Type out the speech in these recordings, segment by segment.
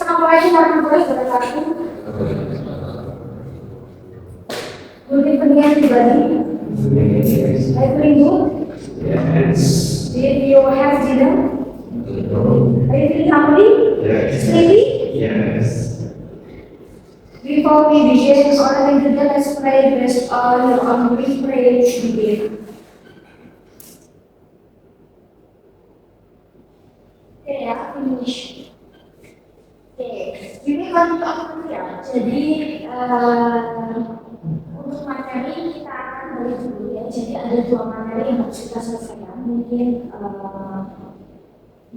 Assalamualaikum warahmatullahi wabarakatuh. Good evening everybody. Are you feeling good? Yes. Did you have dinner? No. Are you feeling hungry? Yes. Sleepy? Yes. Before we begin our ingredient, let's pray based on your own pray begin. Oke ya, finish. Oke, ini kan untuk apa ya? Jadi untuk materi kita akan balik dulu ya. Jadi ada dua materi yang harus kita selesaikan. Mungkin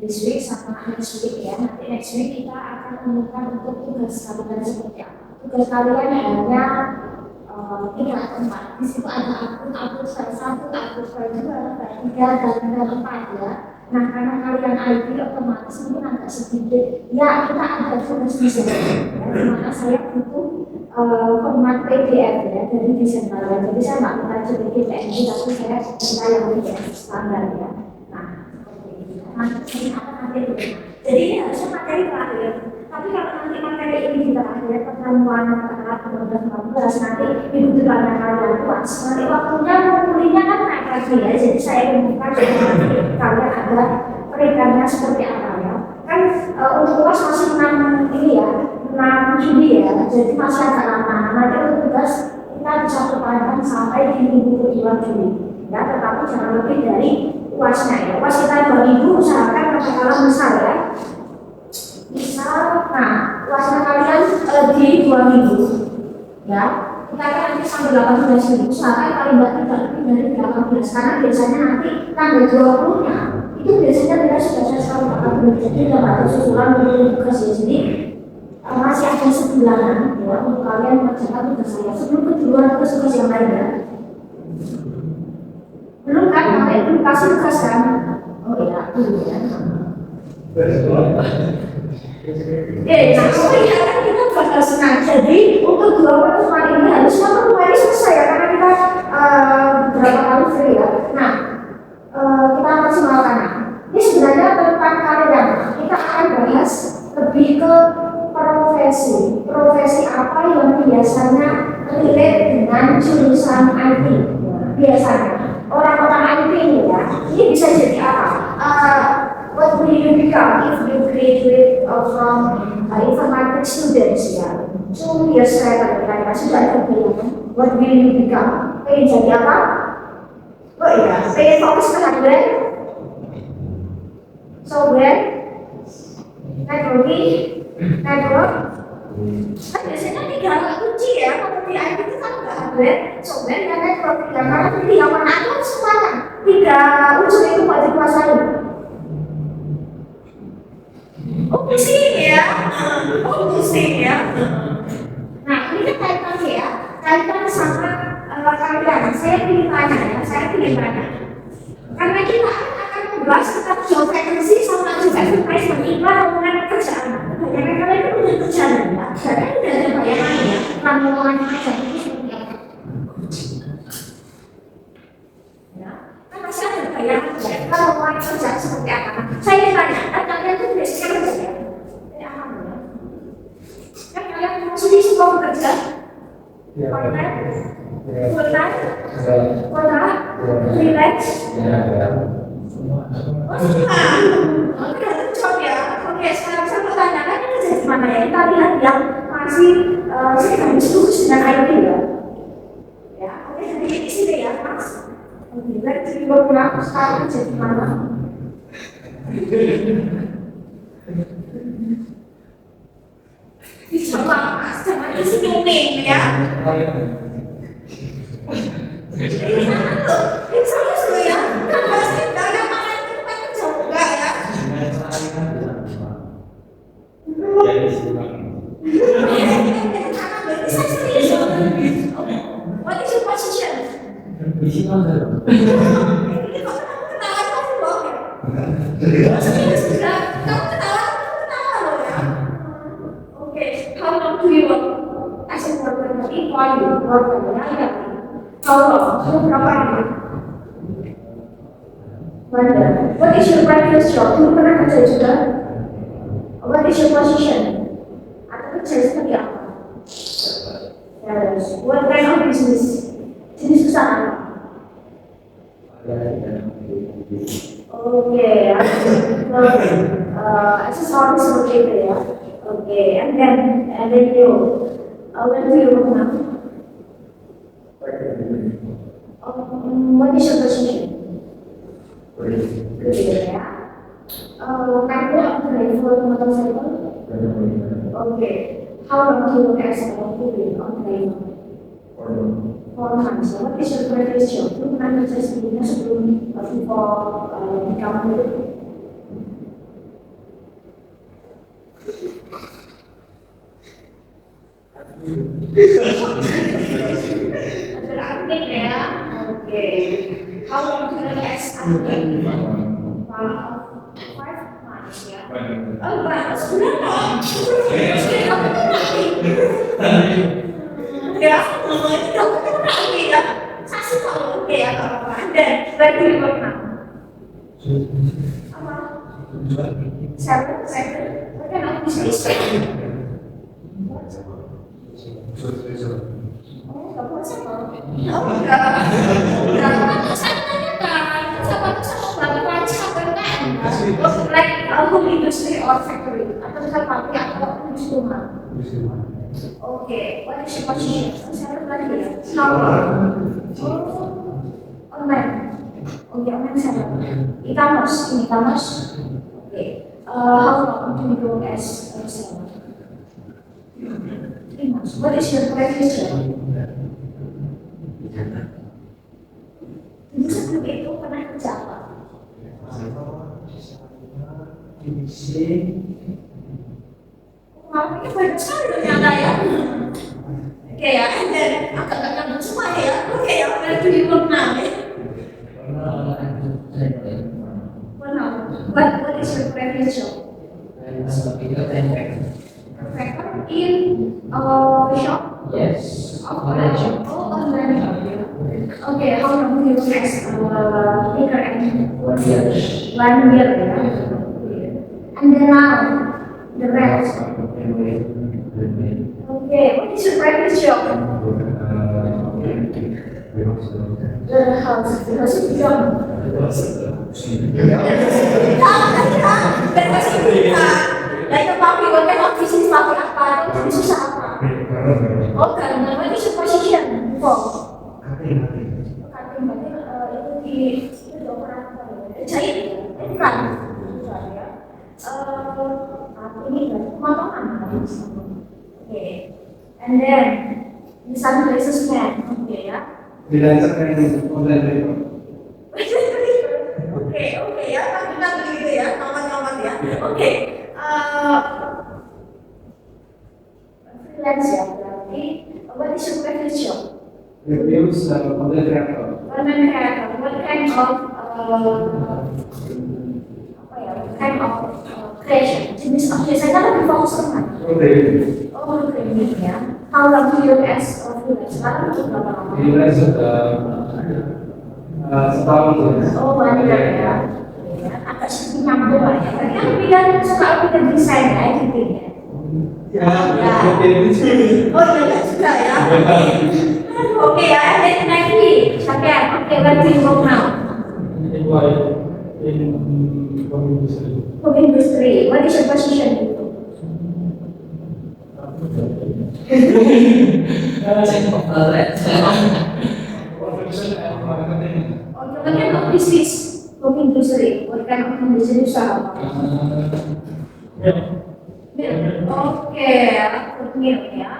this week sama next week ya. Nanti next week kita akan menemukan untuk tugas kalian seperti apa. Tugas kalian hanya 3 atau 4. Di situ ada akun file 1, akun file 2, file 3, dan file 4 ya. Nah, karena kalian IT otomatis mungkin agak sedikit ya, kita ada tugas di sini ya, dimana saya butuh format PDF ya dari desain kalian. Jadi saya nggak minta jadi PNG, tapi saya minta yang PDF standar ya. Nah, seperti ini. Nanti ini apa materi? Jadi ini harusnya materi terakhir. Tapi kalau nanti materi ini di terakhir pertemuan tanggal 15 nanti dibutuhkan kalian puas. Nanti waktunya kuliahnya kan naik lagi ya. Jadi saya umumkan kalian ada peringkatnya seperti apa ya. Kan untuk kelas masih 6 ini ya, 6 Juli ya. Jadi masih agak lama. Nanti untuk tugas kita bisa perpanjang sampai di minggu kedua Juli. Ya, tetapi jangan lebih dari UASnya ya. UAS kita 2 minggu usahakan katakanlah besar ya. Misal, nah, UASnya kalian di 2 minggu ya, kita kan nanti sampai 18 minggu, usahakan paling tidak lebih dari 18, karena biasanya nanti tanggal 20 nya itu biasanya kita sudah selesai 18, jadi tidak ada susulan untuk tugas ya. Jadi masih ada sebulanan ya untuk kalian mengerjakan tugas saya sebelum kedua tugas yang lain ya. Belum kan, kalian belum kasih tugas kan? Oh iya, belum ya. Nah, kita bakal senang. Jadi untuk 2 pertemuan ini harusnya pertemuan ini selesai ya, karena kita beberapa kali free ya. Nah, kita maksimalkan. Ini sebenarnya tentang kalian. Kita akan bahas lebih ke profesi apa yang biasanya relate dengan jurusan IT. Biasanya orang-orang IT ini ya, ini bisa jadi apa? What will you become if you graduate from informatics students ya? 2 years later, mereka sudah ada bayangan. What will you become? Pengen jadi apa? Oh iya, pengen fokus ke hardware, software, teknologi, network. Kan biasanya 3 kunci ya, kalau di IT itu kan nggak hardware, software, dan network. Karena pilih yang mana itu semuanya 3 unsur itu buat dikuasai. Oh pusing ya, Nah ini kan kaitannya ya, kaitan sama kalian. Saya pilih tanya. Karena kita akan membahas tentang job vacancy sama job advertisement, iklan omongan pekerjaan. Bayangan kalian itu udah kerjaan ya, karena udah ada bayangan ya, omongan pekerjaan itu seperti apa. Ya, kan masih ada bayangan ya, kalau omongan pekerjaan seperti apa. Saya tanya, kan kalian tuh biasanya kerja ya? Kan kalian maksudnya semua bekerja? Part-time? Full-time? Kontrak? Freelance? Oh semua? Oh tidak job ya? Oke, sekarang saya pertanyakan ini kerja di mana ya? Kita lihat yang masih sedang diskusi dengan IT ya? Ya, oke, jadi di sini ya Mas. Oke, jadi beberapa sekarang kerja di mana? Dijawab Mas, jangan isi kuning ya. Ini sana tuh, ini serius loh ya. Kan pasti tidak ada makan itu kan kerja enggak ya. Saya serius loh. What is your position? Ini kok kamu ketawa kamu bohong ya? Serius juga, kamu ketawa loh ya. Oke, how long do you work as a worker? Ya. How long? Berapa hari? What is your previous job? Dulu pernah kerja juga? What is your position? kerja seperti apa? Sales. What kind of business? Jenis usaha apa? Oke, aksesoris seperti itu ya. Oke, and then you, when do you work now? What is your position? Good ya. Kamu driver motorcycle? Okay. How long do you work as a driver? 4 months. What is your previous job? Lu pernah kerja sebelumnya sebelum before become guru? Berarti ya. Oke. How long do you work as a driver? 5 months ya. Oh, bagus. Berapa? Ya, ini kamu lagi ya. Saya suka oke ya kawan. Dan berarti mana? Apa? Saya kan aku bisnis. Oh, nggak puasa kok? Oh, enggak. Kan saya tanyakan, siapa tuh sama banget sabar kan? Like home industry or factory atau seperti atau industri rumah? Okay, what is your position? Saya lagi ya. Online. Okay, online seller. E-commerce, Okay. How long do you go as a seller? 3 months. What is your previous job? Dulu sebelum itu pernah kerja apa? Malamnya banyak sekali ternyata ya. Oke ya, dan agak nyambung semua ya. Oke ya, berarti di now ya. What is your previous job? Perfector in shop? Yes. Online shop. Oh, online shop. Okay, how long do you work as picker and 1 year. 1 year ya. And then now the rest. Okay, what is your previous job? The house job. Like a puppy, what kind of business puppy apa? Itu susah apa? Oh, karena what is your position before? Cutting, berarti itu di dokter apa ya? Jahit ya? Bukan. Ini kan pemotongan. Okay, and then di sana places man, okay ya. Oke ya, tapi begitu ya, kawan-kawan ya. Oke, freelance ya, berarti what is your previous job? Content creator. Content creator, what kind of creation? Jenis biasanya kan lebih fokus ke mana? Oh, training ya. How long do you as a freelance? Sekarang itu berapa lama? Setahun. Oh, banyak ya. Agak sedikit nyambung lah ya. Berarti kan bidang suka bidang desain ya, editingnya. Oh iya juga ya. Oke ya, and then lagi, Syakir. Oke, berarti work now. Home industry. What is your position itu? What kind of business? Home industry. What kind of industry usaha? Oke, food milk ya.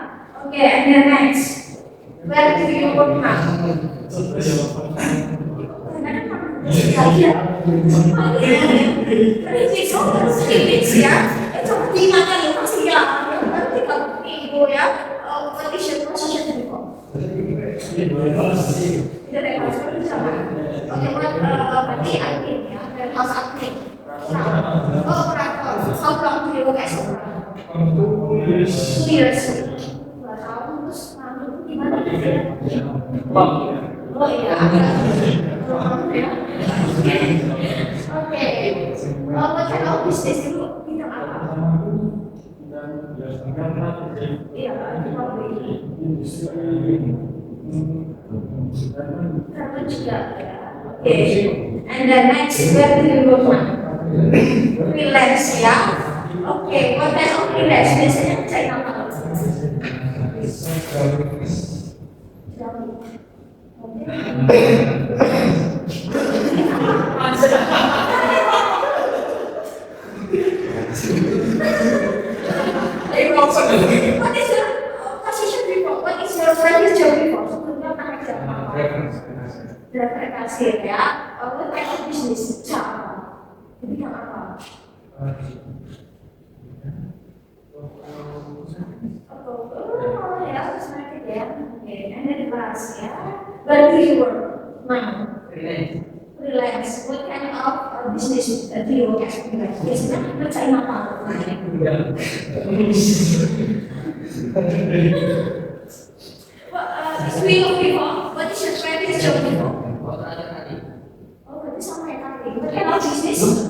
Oke, and then next. Where do you work now? Ya, itu dimakan ya pasti ya. Nanti kalau ibu ya, what is your position before? Tidak ada yang sama. Oke, berarti admin ya, dari house admin. Oh, operator. How long do you work as operator? 2 years. 2 tahun terus lalu gimana? Oh iya. Oke. What kind of business itu bidang apa? Iya, karena juga ya. Oke. And then next, where do you go now? Relax ya. Oke, what kind of relax? Biasanya cari apa? What is your position before? What is your previous job before? Sebelumnya pernah kerja apa? Driver kasir ya. What kind of business? Jadi apa? Oh ya, terus market ya. Oke, and then class ya. Where do you work? Now. Relax. What kind of business do you work as? Biasanya kerjain apa? Swing before. What is your previous job before? Oh, berarti sama ya tadi. Berarti apa bisnis?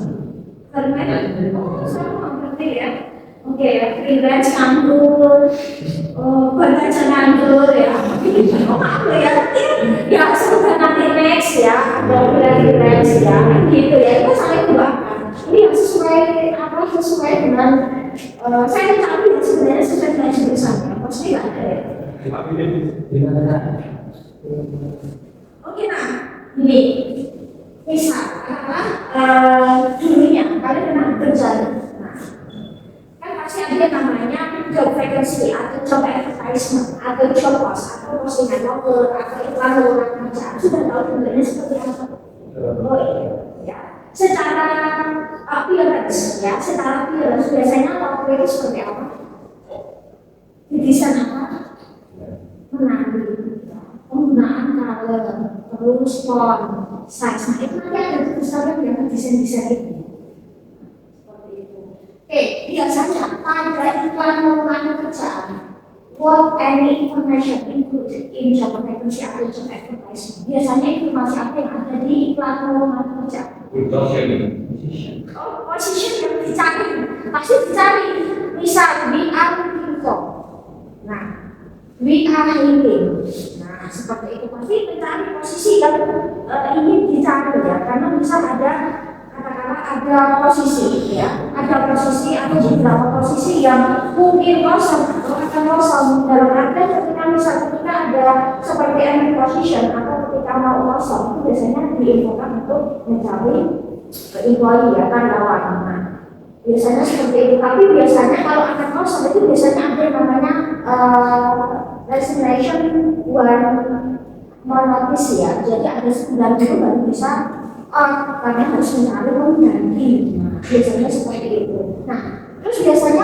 Permen? Oh, sama berarti ya. Oke ya, freelance nganggur, baca nganggur ya. Oh, aku ya, ya semoga nanti next ya, ada freelance ya, gitu ya. Itu saling kembangkan. Ini yang sesuai apa? Sesuai dengan saya mencari sebenarnya sesuai dengan jurusannya. Pasti nggak ada ya. Oke nah, ini misal dulunya kalian pernah bekerja. Kan pasti ada namanya job vacancy atau job advertisement atau job post atau postingan loker atau iklan lowongan kerja. Sudah tahu sebenarnya seperti apa? Oh iya, ya. Secara appearance ya, secara appearance biasanya loker itu seperti apa? Desain apa? Menarik, penggunaan color, terus font, size. Nah itu nanti ada tulisannya yang desain-desain itu. Oke, biasanya pada iklan lowongan kerjaan, what any information included in job vacancy atau job advertisement. Biasanya informasi apa yang ada di iklan lowongan kerjaan? Oh, position yang dicari, pasti dicari. Misal we are looking for. Nah, we are hiring. Nah, seperti itu pasti mencari posisi yang ingin dicari ya, karena misal ada katakanlah ada posisi ya, ada posisi atau beberapa posisi yang mungkin kosong atau akan kosong dalam arti ketika ada seperti empty position atau ketika mau kosong itu biasanya diinfokan untuk mencari employee ya karyawan. Nah, biasanya seperti itu. Tapi biasanya kalau akan kosong itu biasanya ada yang namanya resignation one notice ya. Jadi ada 9 dulu baru bisa karena harus mencari pengganti. Nah, biasanya seperti itu. Nah, terus biasanya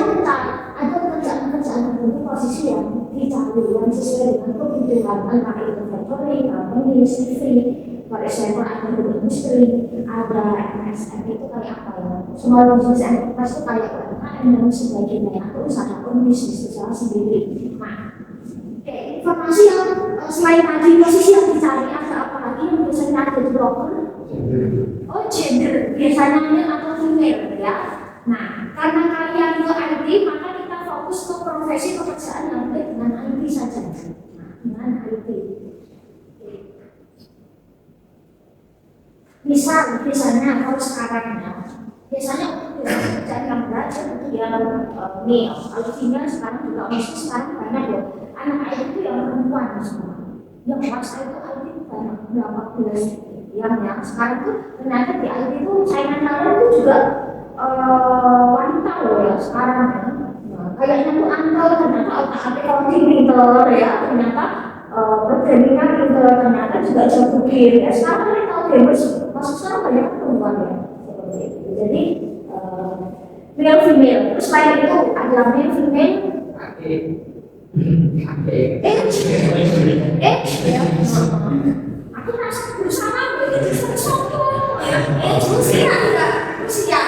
ada pekerjaan-pekerjaan tertentu posisi yang dicari yang sesuai dengan kebutuhan entah itu factory, company, CV, for example ada di industri, ada MSM itu kayak apa ya? Small business enterprise itu kayak UMKM dan sebagainya atau usaha bisnis usaha sendiri. Nah, informasi yang selain tadi posisi yang dicari ada apa lagi yang biasanya ada di broker? Oh, gender, biasanya male atau female ya. Nah, karena kalian ke IT, maka kita fokus ke profesi pekerjaan yang baik dengan IT saja. Nah, dengan IT. Misalnya kalau sekarang ya, biasanya untuk pekerjaan yang belajar itu yang male. Kalau female sekarang juga masih sekarang banyak loh. Anak IT itu yang perempuan semua. Yang masa itu IT banyak berapa belas yang sekarang tuh ternyata di IT itu saingan kalian itu juga wanita loh ya sekarang ya. Nah, kayaknya tuh angkel ternyata otak-atik coding pinter ya, ternyata programming pinter, ternyata juga jago game ya. Sekarang kalian tahu gamers masuk sekarang banyak perempuan ya seperti itu. Jadi male female. Terus selain itu ada male female. Ya. Aku rasa bersama begitu sombong ya. Usia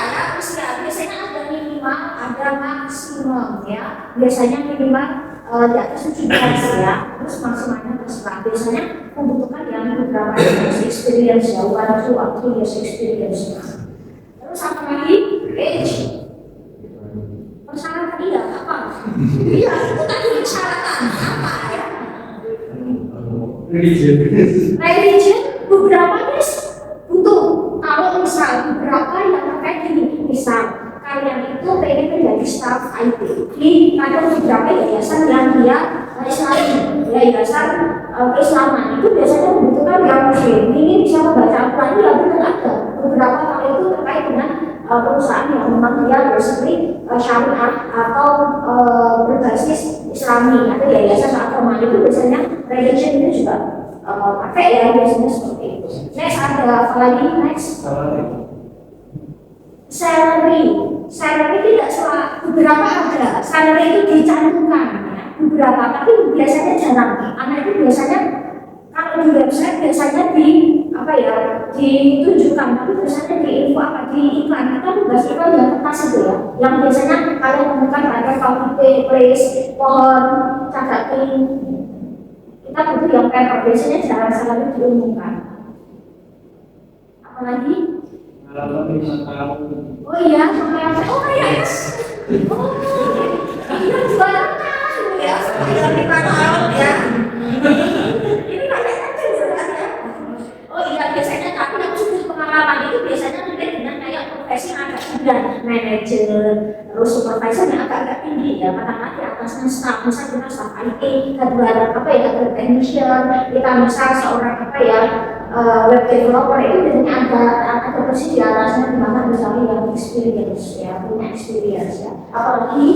biasanya ada minimal, ada maksimum ya. Biasanya minimal di atas 17 ya. Terus maksimalnya terserah. Biasanya membutuhkan yang beberapa years experience ya, 1 to 2 years experience. Terus apa lagi? Age. persyaratan iya apa? Iya itu tadi persyaratan apa ya? Religion beberapa butuh. Kalau misal beberapa yang terkait ini, misal kalian itu pengen menjadi staff IT di ada beberapa yayasan yang dia Islami, yayasan keislaman itu biasanya membutuhkan yang muslim. Ini bisa membaca Al-Quran, ya benar ada beberapa hal itu terkait dengan perusahaan yang memang dia basically syariah atau berbasis Islami atau yayasan agama itu biasanya religion itu juga pakai ya biasanya seperti itu. Next ada apa lagi? Next salary tidak salah, beberapa ada salary itu dicantumkan ya, beberapa tapi biasanya jarang. Anak itu biasanya kalau di website biasanya di apa ya ditunjukkan, tapi biasanya di info apa di iklan kita tugas iklan yang kertas itu ya, yang biasanya kalian temukan ada coffee place, pohon, cagating. Kita butuh yang paper, biasanya jarang sekali diumumkan. Apalagi? Oh iya, sampai apa? Oh iya, yes. Oh, iya juara ya, sampai kita tahu ya. Ini kalian aja sebenarnya. Oh iya, biasanya tapi yang sudah pengalaman itu biasanya terkait dengan kayak profesi yang agak sudah manajer, terus supervisor yang agak tinggi ya, katakanlah di atasnya staff, misal kita staff IT, kedua apa ya, kedua technician, kita misal seorang apa ya web developer itu biasanya ada posisi di atasnya di mana misalnya yang experience ya, punya experience ya. Apalagi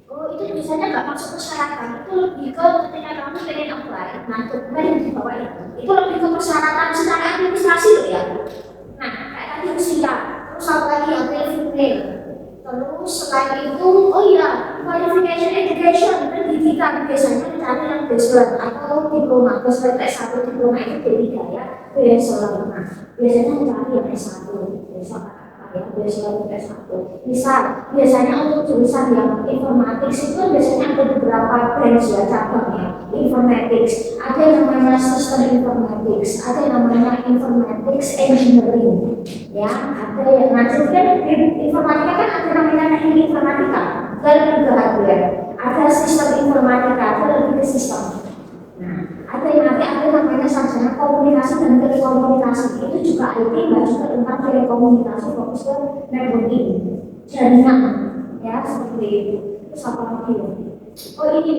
oh itu biasanya nggak masuk persyaratan, itu lebih ke ketika kamu pengen apply, nah dokumen yang dibawa itu lebih ke persyaratan secara administrasi loh ya. Nah kayak tadi usia, terus apa lagi ada female, terus selain itu oh iya qualification education pendidikan biasanya mencari yang bachelor atau diploma, bachelor S1 diploma itu D3 ya, bachelor. Nah biasanya mencari yang S1 ya, bachelor S1. Misal biasanya untuk jurusan yang informatics itu biasanya ada beberapa branch ya, cabangnya. Informatics, ada yang namanya system informatics, ada yang namanya informatics engineering ya, ada yang nanti kan informatika kan ada namanya teknik informatika dan juga hardware, ada sistem informatika, ada lebih ke sistem. Nah, ada yang nanti ada namanya sarjana komunikasi dan telekomunikasi, itu juga IT nggak juga tentang telekomunikasi, fokus ke networking, jaringan ya seperti itu. Terus apa lagi ya? Oh ini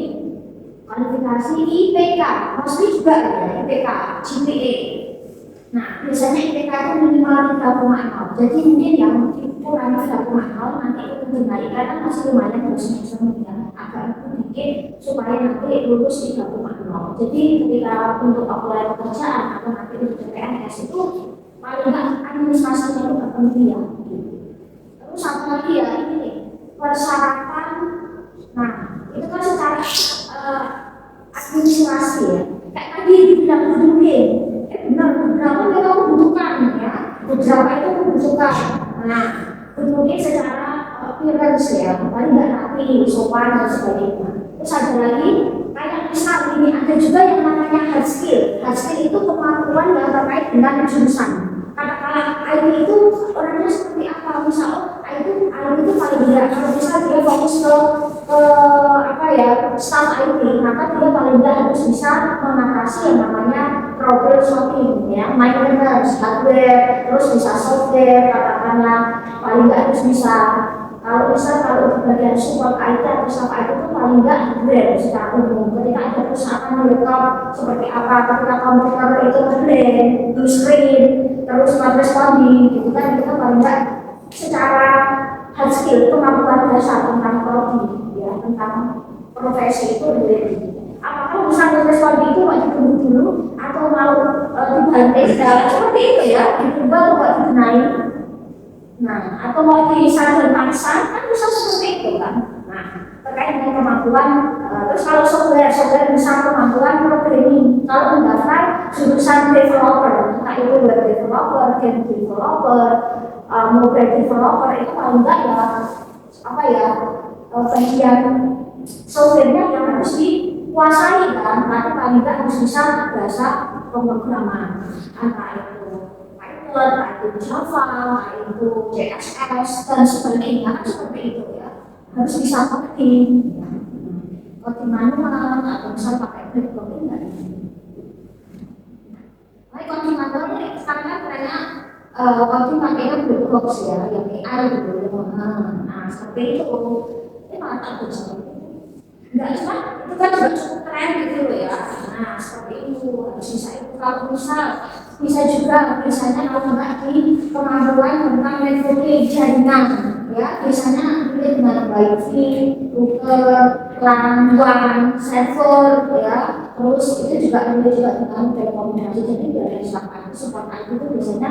kualifikasi IPK, maksudnya juga ya IPK, GPA. Nah biasanya IPK itu minimal 3,0, jadi mungkin yang dikurangi 3,0 nanti itu dinaik karena masih lumayan harusnya semua agak sedikit supaya nanti lulus 3,0. Jadi ketika untuk apply pekerjaan atau nanti untuk PNS itu paling nggak administrasinya itu terpenuhi ya. Terus satu lagi ya ini persyaratan. Nah itu kan secara administrasi ya. Kayak tadi dibilang mungkin, benar beberapa kita membutuhkan ya, beberapa itu membutuhkan. Nah kemudian secara appearance ya, paling nggak rapi, sopan dan sebagainya. Terus ada lagi kayak misal ini ada juga yang namanya hard skill. Hard skill itu kemampuan yang terkait dengan jurusan. Katakanlah IT itu orangnya seperti apa? Misal IT itu paling tidak kalau misal dia fokus ke apa ya staff IT, maka dia paling tidak harus bisa mengatasi yang namanya problem solving ya, maintenance hardware, terus bisa software, katakanlah paling tidak harus bisa. Kalau di bagian support IT atau staff IT itu paling nggak hardware secara umum. Ketika ada perusahaan laptop seperti apa, ketika komputer itu nge-blend, blue screen, terus responding, gitu kan itu paling nggak secara hard skill kemampuan dasar tentang prodi, ya tentang profesi itu related. Apakah urusan responding itu mau ditunggu dulu atau mau dibantai segala seperti itu ya, ditunggu atau dibenahi? Nah, atau mau disadar paksa kan bisa seperti itu kan. Nah, terkait dengan kemampuan, terus kalau software bisa kemampuan programming. Kalau mendaftar jurusan developer, entah itu web developer, game developer, mobile developer itu paling enggak ya apa ya bagian softwarenya yang harus dikuasai kan, tapi paling enggak harus bisa bahasa pemrograman. Antara itu entah itu Java, entah itu CSS dan sebagainya kan seperti itu ya. Harus bisa coding, coding manual atau bisa pakai black coding kan. Tapi coding manual ini sekarang kan trennya coding pakainya black box ya, yang AI gitu. Nah seperti itu, ini malah tak bisa. Enggak cuma itu kan juga cukup keren gitu loh ya. Nah seperti itu harus bisa itu. Kalau bisa juga biasanya kalau nggak di kemampuan tentang networking jaringan ya biasanya itu dengan wifi, router, LAN, WAN, server ya terus itu juga dengan telekomunikasi jadi dari support itu biasanya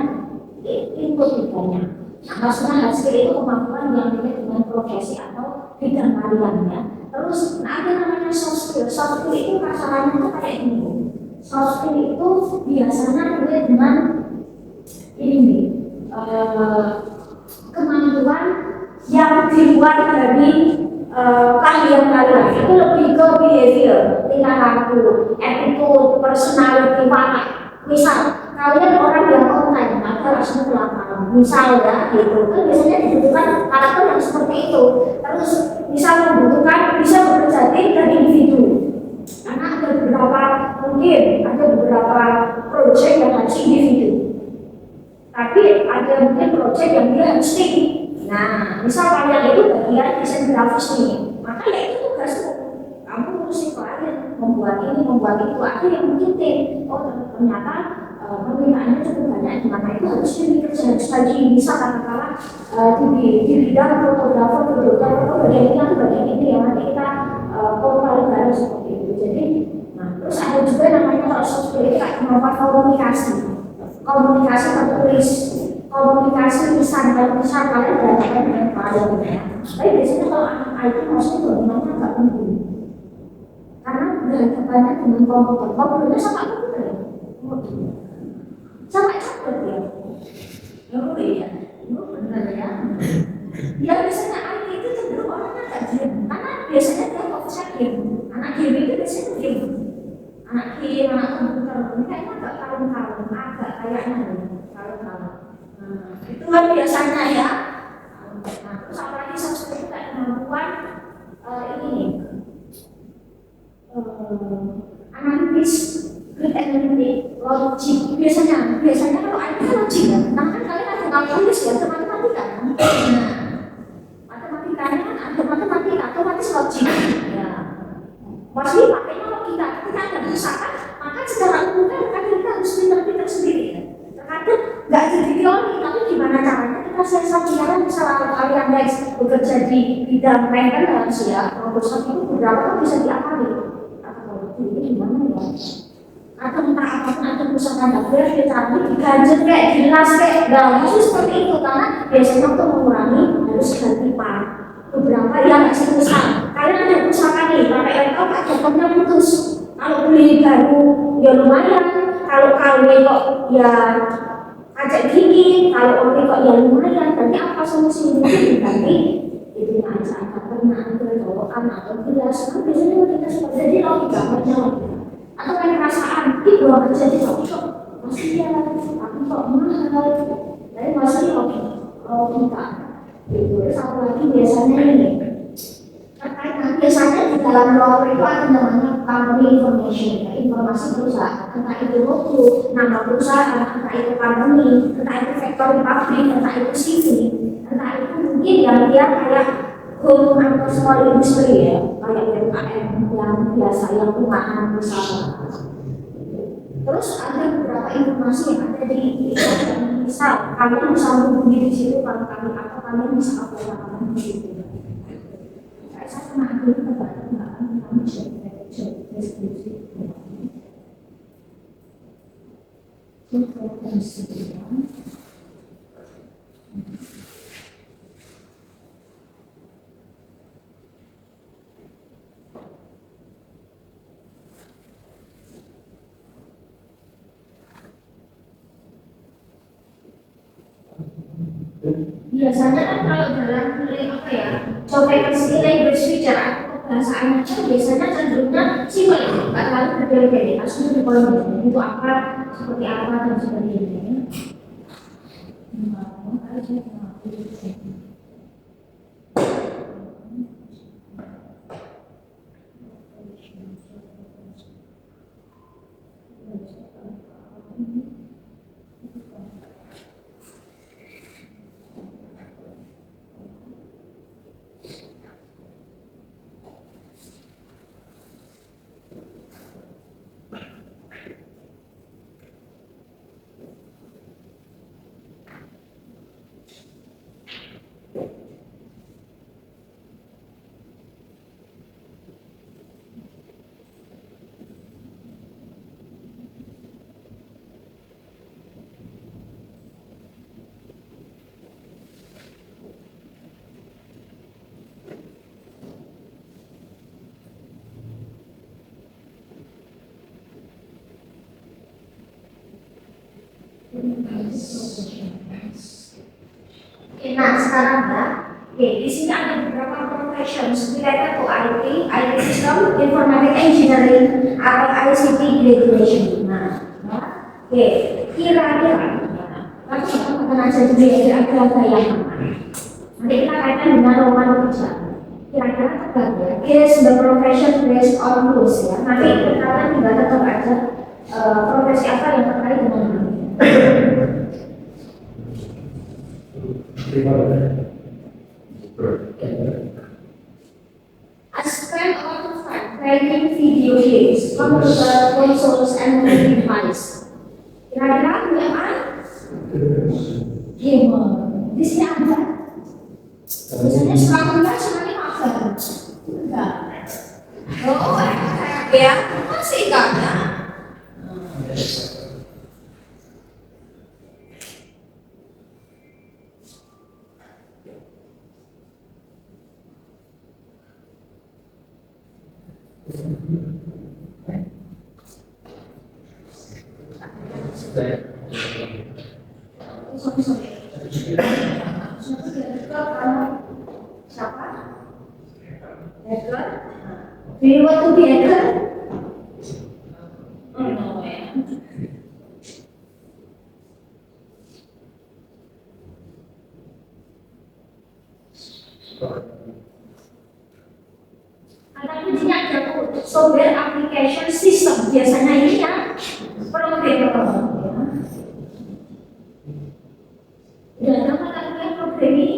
input banyak. Nah, maksudnya hasil itu kemampuan yang dilihat dengan profesi atau bidang kaliannya. Terus ada namanya soft skill. Soft skill itu kasarannya itu kayak gini. Soft skill itu biasanya dilihat dengan ini kemampuan yang di luar dari keahlian kalian itu lebih ke behavior, tingkah laku, attitude, personality, watak. Misal kalian orang yang online, maka langsung melakukan misal ya gitu kan biasanya dibutuhkan karakter yang seperti itu. Terus misal membutuhkan bisa bekerja tim dan individu karena ada beberapa proyek yang harus individu tapi ada mungkin proyek yang dia harus tim. Nah misal kalian itu bagian desain grafis nih maka ya itu tugasmu kamu ngurusin klien membuat ini membuat itu ada yang mungkin tim ternyata permintaannya cukup banyak di mana itu harus dikerjakan lagi bisa katakanlah di bidang fotografer atau bagian ini yang nanti kita kompare seperti itu. Jadi nah terus ada juga namanya soft skill itu kayak kemampuan komunikasi tertulis komunikasi lisan kalau misal kalian berhadapan dengan klien tapi biasanya kalau anak IT maksudnya bagaimana agak penting karena berhadapannya dengan komputernya sama komputer sampai cepet ya iya itu benar ya biasanya IT itu cenderung orangnya agak diam karena biasanya dia fokusnya game anak game itu biasanya game anak komputer ini kayaknya agak kalem-kalem agak kayaknya kalem-kalem itu kan biasanya ya nah terus apalagi seperti itu kayak kemampuan ini analitis logik biasanya kalau IT logik ya nah kan kalian ada kalkulus ya matematika nah matematikanya kan ada matematika otomatis logik ya pasti pakainya logika ketika ada misalkan maka secara umum kan kita harus pinter-pinter sendiri ya terkadang nggak jadi teori tapi gimana caranya kita sensasinya misalnya kalian guys bekerja di bidang maintenance ya proposal itu beberapa kan bisa diakali ini gimana ya atau entah apapun ada perusahaan hardware dicari diganjel kayak dilas kayak itu seperti itu karena biasanya untuk mengurangi harus ganti part beberapa yang misal kalian ada usaha nih pakai laptop laptopnya putus kalau beli baru ya lumayan kalau kalian kok ya ajak gigi kalau oli kok ya lumayan berarti apa solusinya ganti itu aja ada pernah berdoaan atau gelas kan biasanya kita seperti jadi logika atau kayak perasaan itu akan jadi cocok masih ya tapi kok mahal tapi masih logika itu satu lagi biasanya ini terkait biasanya di dalam lawyer itu ada namanya company information informasi perusahaan entah itu logo nama perusahaan entah itu company entah itu factory pabrik entah itu CV entah itu mungkin yang dia kayak home atau small industry ya kayak UMKM yang biasa yang rumahan usaha terus ada beberapa informasi yang ada di misal kalian bisa menghubungi di situ kalau kami atau kalian bisa upload di situ kayak saya pernah ambil kebakaran kami deskripsi biasanya kan kalau dalam apa ya job vacancy language feature atau kebahasaannya kan biasanya cenderungnya simpel nggak terlalu berbeda-beda langsung di kolom itu apa seperti apa dan sebagainya Oke, nah sekarang ya, oke, di sini ada beberapa professions related to IT, IT system, informatic engineering, atau ICT graduation. Nah, ya, oke, kira-kira, nanti kita akan aja dulu ya, kira-kira yang mana? Nanti kita kaitkan dengan roman kerja. Kira-kira tepat ya, is the profession based on rules ya. Nanti kalian juga tetap aja profesi apa yang terkait dengan ini. I spent a lot of time playing video games, computer, consoles, and mobile device. Kira-kira punya apa? Gamer. Di sini ada. Biasanya selalu semakin mager. Enggak. Oh, ya, masih enggak. Siapa? Hacker? Do you want to be hacker? Oh no ya. Karena ini ada software application system, biasanya ini ya programmer. Dan apa kalian program ini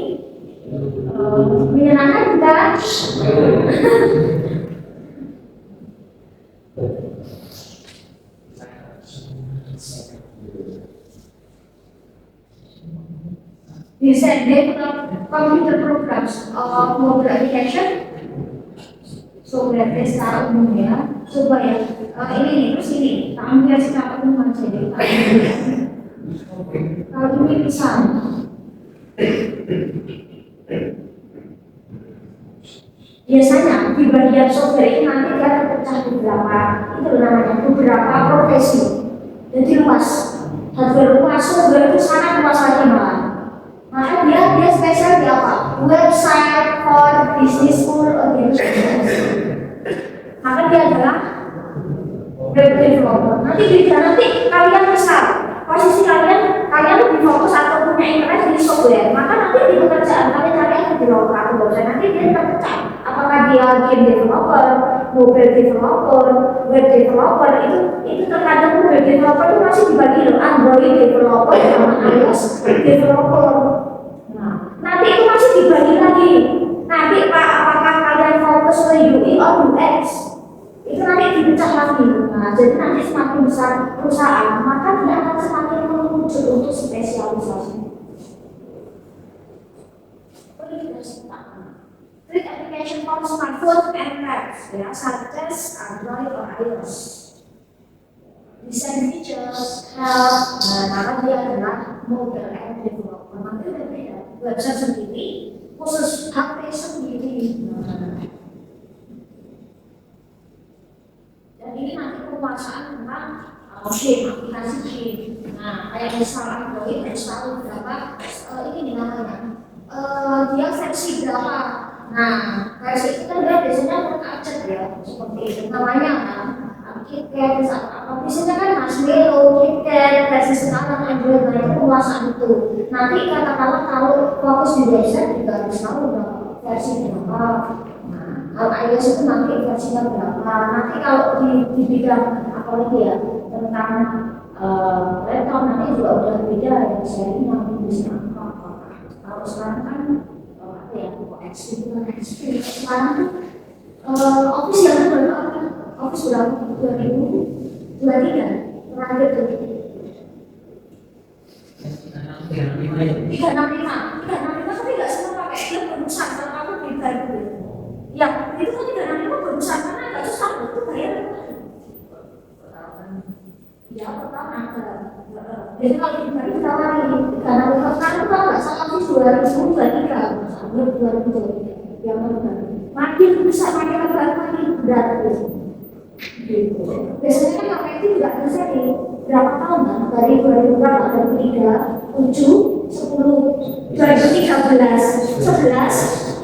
menyenangkan bukan? Bisa develop computer programs of mobile application, software secara umum ya. Coba ya, ini terus ini, tak ambil secara umum aja deh. Kalau ini bisa. Biasanya di bagian software ini nanti dia terpecah beberapa, itu namanya beberapa profesi. Jadi luas, hardware luas, software itu sangat luas lagi malah. Maka dia spesial di apa? Website for business school organization. Maka dia adalah web developer. Nanti kalian besar. Posisi kalian lebih fokus atau punya interest di software, maka nanti di pekerjaan kalian cari yang developer atau dosen, nanti dia terpecah. Apakah dia game developer, mobile developer, web developer, itu terkadang web developer itu masih dibagi loh, Android developer sama iOS developer. Nah, nanti itu masih dibagi lagi. Nanti Pak, apakah kalian fokus ke UI atau UX? Itu nanti dipecah lagi. Nah, jadi nanti semakin besar perusahaan, maka dia akan semakin menuju untuk spesialisasi. Create application for smartphone and tabs, ya, such as Android or iOS. Design features, help, maka dia adalah mobile app developer. Nanti berbeda, website sendiri, khusus HP sendiri. Dan ini nanti penguasaan tentang game, aplikasi game. Nah, kayak misal Android, install berapa, ini namanya, dia versi berapa. Nah, versi itu kan dia biasanya terkacet ya, seperti itu namanya, KitKat atau Biasanya kan Marshmallow, KitKat, versi sekarang Android, nah itu penguasaan itu. Nanti katakanlah kalau fokus di website juga harus tahu versi berapa. Nah, kalau iOS itu nanti versinya berapa. Nanti kalau di bidang apalagi ya tentang laptop nanti juga udah beda ya sharing yang bisa apa. Kalau sekarang kan apa ya XP bukan XP sekarang tuh Office yang berapa? Office berapa? 2023 terakhir tuh 365 tapi nggak semua pakai dia berusaha kalau kamu beli baru ya itu kan 365 berusaha karena nggak susah itu bayar ya pertama ada jadi kalau di baru kita lari 365 sekarang itu kan nggak salah Office 2023 sampai 2023 yang benar makin besar makin lebar makin berat gitu. Biasanya kan pakai itu juga bisa di berapa tahun kan? Dari 2003, 7, 10, 2013, 11, 13, 17,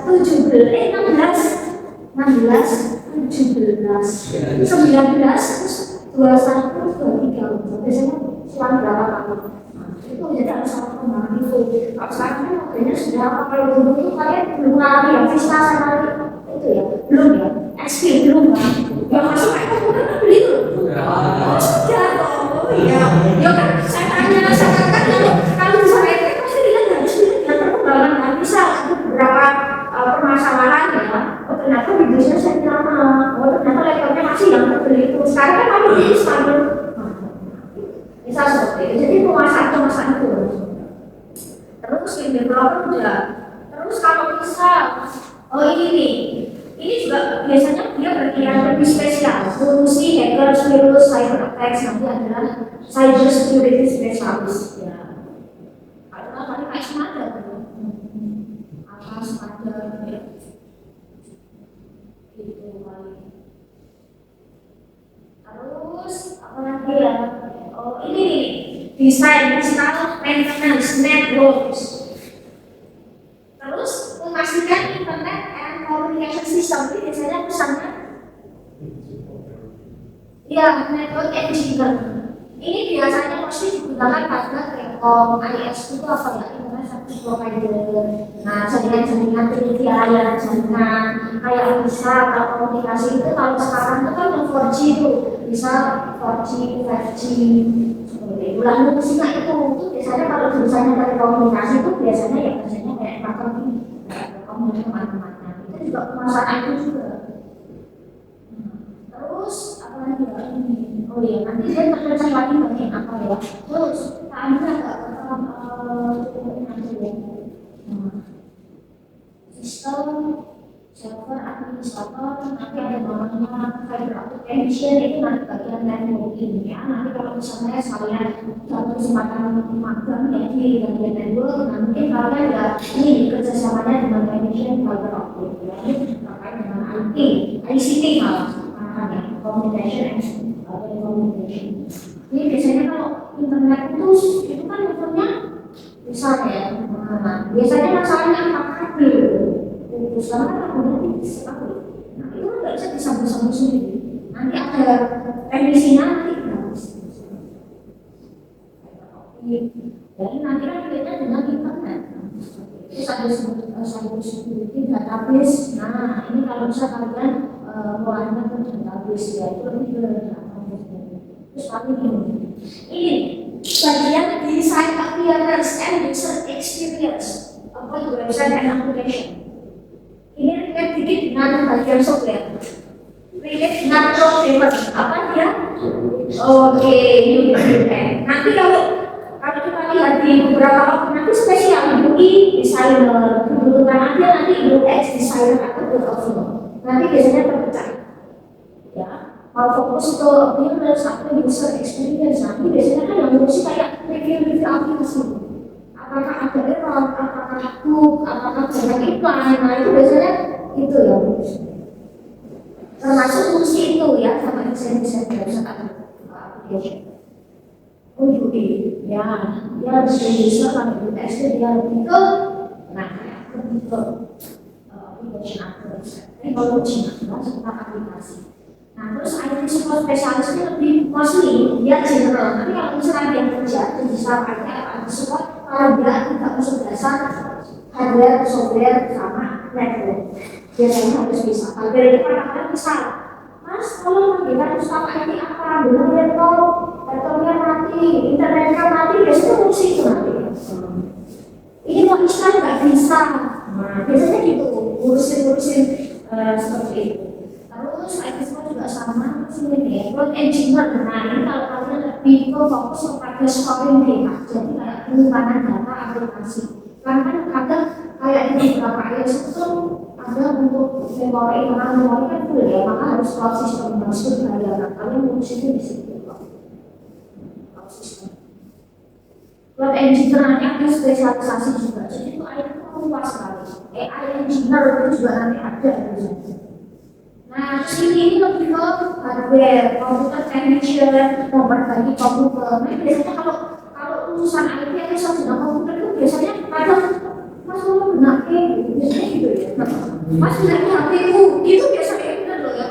16, 17, 19, 21, 23. Biasanya selang berapa tahun? Itu jadi harus sama kembang itu. Kalau sekarang kan modelnya sudah apa? Kalau dulu itu kalian belum ngalami yang Vista sama itu ya? Belum ya? XP belum kan? Yang masuk itu bukan beli itu. Sudah toh, ya. Ya kan saya tanya, saya katakan kalau bisa itu pasti dia harus lihat perkembangan kan bisa beberapa permasalahan ya. Oh ternyata videonya saya lama. Oh ternyata laptopnya masih yang terbeli itu. Sekarang kan kami beli standar. Bisa seperti itu. Jadi penguasaan itu. Terus game developer udah. Terus kalau bisa, oh ini nih. Ini juga biasanya dia berkira lebih spesial. Solusi hacker, virus, cyber attacks nanti adalah cyber security specialist. Ya. Karena tadi kayak semada apa semada ya. Itu kali. Terus apa lagi ya? Oh ini nih desain, install, maintenance, networks. Terus memastikan internet and communication system ini biasanya pesannya ya network engineer. Ini biasanya pasti digunakan pada Telkom, IS itu apa ya? Internet service provider. Nah, jaringan-jaringan penyedia jaringan kayak bisa kalau komunikasi itu kalau sekarang itu kan yang 4G itu bisa 4G, 5G seperti itu. Lalu musiknya itu biasanya kalau jurusannya telekomunikasi itu biasanya ya biasanya kayak macam ini. Kemudian teman-temannya itu juga pemasaran itu juga. Terus apa lagi ya ini? Oh iya nanti saya terpecah lagi bagian apa ya? Terus tadi agak sistem server administrator nanti ada namanya fiber application itu nanti bagian networking ya. Nanti kalau misalnya saya dapat kesempatan magang ya di bagian network, nanti kalian ada ini kerjasamanya dengan technician fiber optic ya. Ini terkait dengan IT, ICT malah communication and telecommunication. Ini biasanya kalau internet itu kan networknya besar ya, biasanya masalahnya apa kabel. Terus karena kabelnya sekali, nah itu nggak bisa disambung-sambung sendiri. Nanti ada teknisinya nanti jadi nanti kan bedanya dengan internet. Terus ada sambung security database. Nah ini kalau bisa kalian mulainya ke database ya itu lebih ke database. Terus kami ini bagian design appearance and user experience apa website and application. Ini relate dikit dengan bagian software. Relate dengan programmer apa dia? Oke, nanti kalau kita lihat di beberapa waktu nanti spesial UI designer, kebutuhan aja nanti UX designer atau developer. Nanti biasanya terpecah. Ya, kalau fokus ke appearance atau user experience nanti biasanya kan yang ngurusi kayak review aplikasi. Apakah ada error, apakah bug, apakah banyak iklan, nah itu biasanya itu ya. Termasuk fungsi itu ya sama desain-desain website atau aplikasi. UI, ya, dia harus bisa kalau UX dia lebih ke, nah, lebih ke aplikasi atau teknologi, tentang aplikasi. Nah, terus IT support spesialis ini lebih mostly dia general. Tapi kalau misalnya dia kerja di staff IT atau IT support, kalau dia tidak masuk dasar hardware, software, sama network, biasanya harus bisa. Hardware itu kadang-kadang bisa. Mas, kalau kita staff IT apa? Benar laptopnya mati, internetnya mati, biasanya fungsi itu nanti. Ini mau install nggak bisa. Nah, biasanya gitu, ngurusin seperti itu. Terus IT semua juga sama, sini buat engineer. Nah, ini kalau kalian lebih fokus kepada scoring data, jadi kayak penyimpanan data aplikasi. Karena kan kadang kayak di beberapa IoT itu ada untuk memori, karena memori kan full ya, maka harus cloud system masuk bayaran. Kalian ngurusin di situ. Buat engineer nanti ada spesialisasi juga, jadi itu AI itu luas sekali. AI engineer itu juga nanti ada di sana. Nah, ini lebih ke hardware, komputer technician, memperbaiki komputer. Nah, biasanya kalau urusan IT atau sarjana komputer itu biasanya kadang mas mau benakin, biasanya gitu ya. Mas benakin HP-ku, itu biasanya benar loh ya.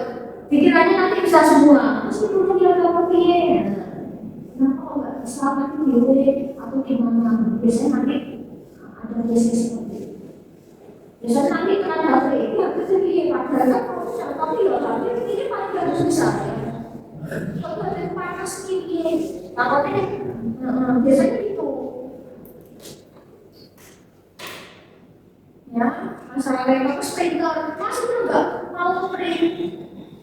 Pikirannya nanti bisa semua. Terus itu dia apa-apa. Nah, kalau nggak bisa nanti diulik atau gimana? Biasanya nanti ada bisnis seperti itu. Biasanya nanti kan HP itu harus jadi padahal tapi ya HP ini paling harus bisa. Kalau ada panas ini, takutnya biasanya gitu. Ya, masalah laptop printer masih nggak mau print.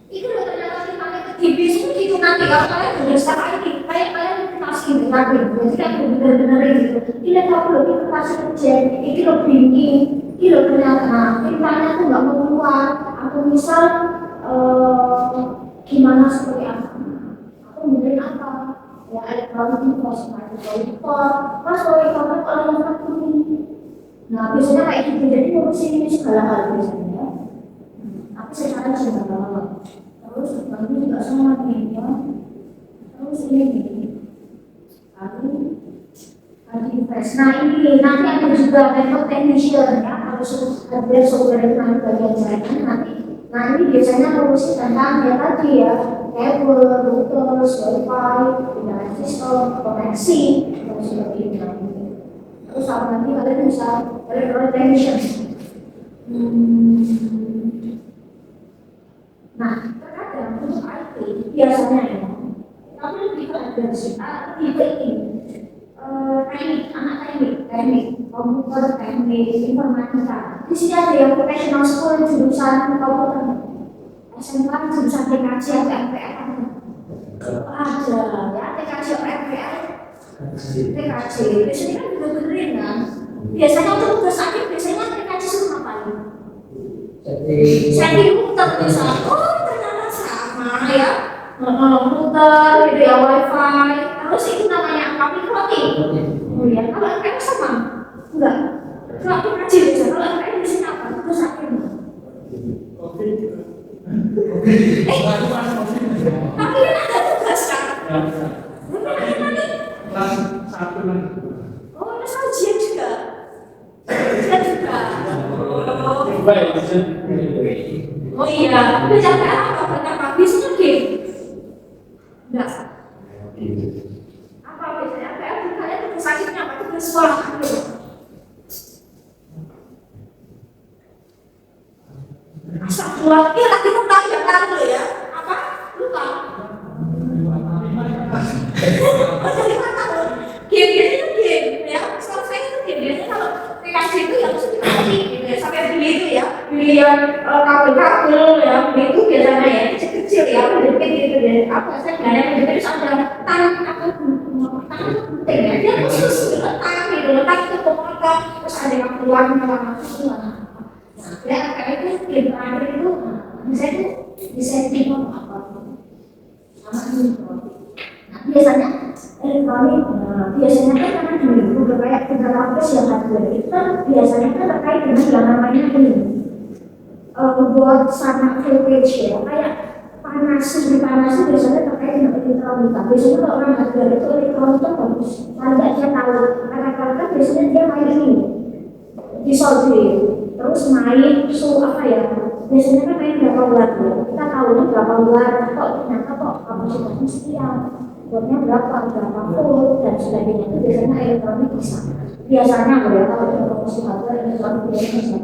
Itu udah ternyata kita ke TV semua gitu nanti kalau kalian udah start IT kayak kalian kasih lagi jadi kan benar-benar gitu ini tahu loh kita kasih kecil ini lo bingung ini lo ternyata printanya tuh nggak mau keluar atau misal gimana seperti apa atau mungkin apa ya elektronik proses monitor mas monitornya kalau yang tertutup nah biasanya kayak gitu jadi ngurusin ini segala hal biasanya tapi secara general terus kami juga sama nih ya terus ini lalu nah ini nanti ada juga network technician ya kalau hardware software itu nanti bagian jaringan nanti nah ini biasanya ngurusin tentang ya tadi ya cable, router, wifi, internet system, koneksi dan sebagainya terus apa nanti kalian bisa electronic technician nah terkadang untuk IT biasanya ya tapi lebih ke lebih ke ini teknik komputer, teknik informatika. Di sini ada yang professional school jurusan komputer, SMK jurusan TKJ atau MPR ada ya TKJ atau MPR TKJ. Biasanya kan juga benerin kan. Biasanya untuk tugas akhir biasanya TKJ suruh ngapain? Setting router misalnya. Oh ternyata sama ya. Router, gitu ya wifi. Terus itu namanya apa? Routing. Oh iya, kalau MPR sama? Enggak. Kalau TKJ biasa, kalau MPR biasanya apa? Tugas akhir. Tapi kan ada tugas kan? Kelas 1 nanti. Oh, kelas ujian juga. Ujian juga. Oh iya, udah capek apa? Kenapa? Biasanya game? Enggak. Apa biasanya? MPR kalian tugas akhirnya apa? Tugas sekolah akhir. Astagfirullah, ini lagi tentang yang lalu ya. Apa? Lupa. Game biasanya game ya. Setahu saya itu game biasanya kalau TKJ itu ya mesti dikasih gitu ya. Sampai beli itu ya, beli yang kabel-kabel ya. Beli itu biasanya ya kecil-kecil ya, menjepit gitu ya. Apa saya nggak ada menjepit terus ada tang apa penting ya. Dia khusus letak gitu, letak itu pemotong terus ada yang keluar masuk ya kayak itu game terakhir itu misalnya itu disetting apa sama ini nah biasanya elektronik biasanya kan karena dulu udah kayak beberapa yang hardware itu kan biasanya kan terkait dengan yang namanya ini buat sama voltage ya kayak panas suhu panas itu biasanya terkait dengan elektronika biasanya kalau orang hardware itu elektronika bagus kalau dia tahu karena kan biasanya dia main ini di solder terus main apa ya biasanya kan main berapa bulan ya, kita tahu nih berapa bulan, kok ternyata kok kapasitasnya sekian, buatnya berapa full dan sebagainya. Itu biasanya elektronik bisa. Biasanya ya kalau kita promosi hardware elektronik biasanya bisa.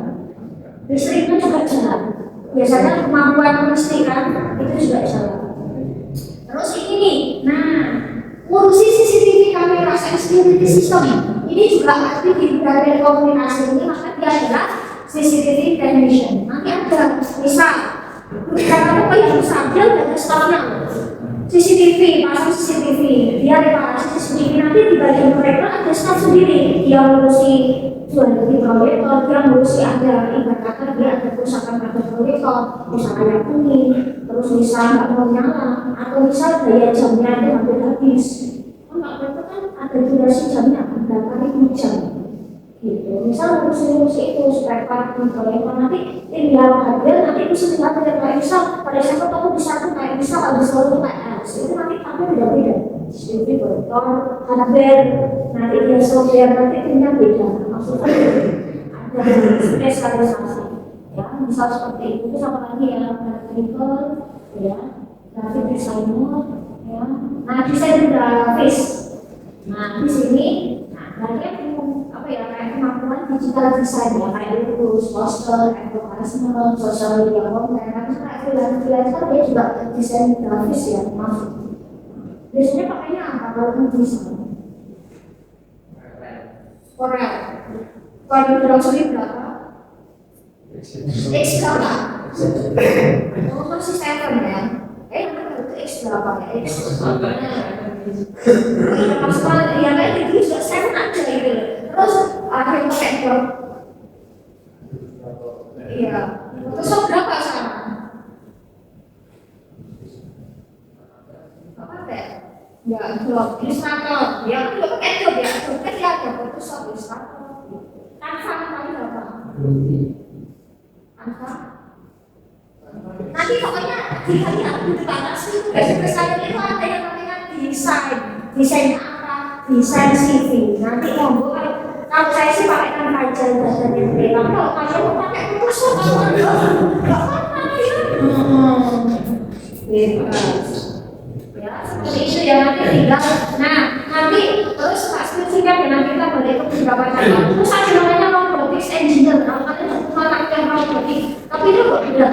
Listriknya juga jalan. Biasanya kemampuan listrikan itu juga jalan. Terus ini nih, nah ngurusi CCTV kamera security system ini juga pasti di bagian komunikasi ini, maka dia adalah CCTV technician. Nanti ada misal kita kamu kayak sambil ada stafnya CCTV, pasang CCTV, dia reparasi CCTV, nanti di bagian mereka ada staff sendiri dia ngurusi jual di proyektor, dia ngurusi ada ibarat kata dia ada kerusakan pada proyektor, misalnya yang kuning, terus misal nggak mau nyala, atau misal daya jamnya itu hampir habis. Kalau itu kan ada durasi jamnya, berapa ribu jam. Gitu. Misal ngurusi itu supaya di proyektor nanti tinggal hadir, nanti bisa dilihat kayak misal pada saat kamu bisa tuh kayak misal habis selalu kayak itu nanti kamu beda-beda. Jadi proyektor, hardware, nanti dia software, nanti timnya beda. Maksudnya ada spesialisasi. Ya, misal seperti itu sama lagi ya, mechanical, ya, graphic designer, ya. Nah, desain grafis. Nah, di sini, berarti apa ya kayak kemampuan digital design ya, kayak lulus, poster, advertisement, social media content, karena kayak freelancer dia juga desain grafis ya, maaf. Biasanya pakainya apa kalau desain? Corel. Kalau di browser berapa? X berapa? Oh masih 7 ya? Itu X berapa ya? X berapa? Maksudnya ya kayak gitu juga 7 aja gitu. Terus akhir pakai drop. Iya. Terus berapa sekarang? Apa deh? Ya drop. Illustrator. Ya aku juga pakai drop ya. Drop kan ya ada Photoshop, Illustrator. Canva kali berapa? Canva. Nanti pokoknya dilihat di depan asli. Saya itu ada yang namanya desain apa? Desain CV. Nanti monggo kalau saya sih pakai Canva aja bahasanya. Tapi kalau kalian mau pakai Photoshop nggak apa-apa ya. Gitu. Ya seperti itu ya nanti tinggal. Nah nanti terus pastikan ya nanti kita boleh ke beberapa cabang. Terus ada namanya robotics engineer. Kalau kalian menggunakan robotik, tapi itu kok beda.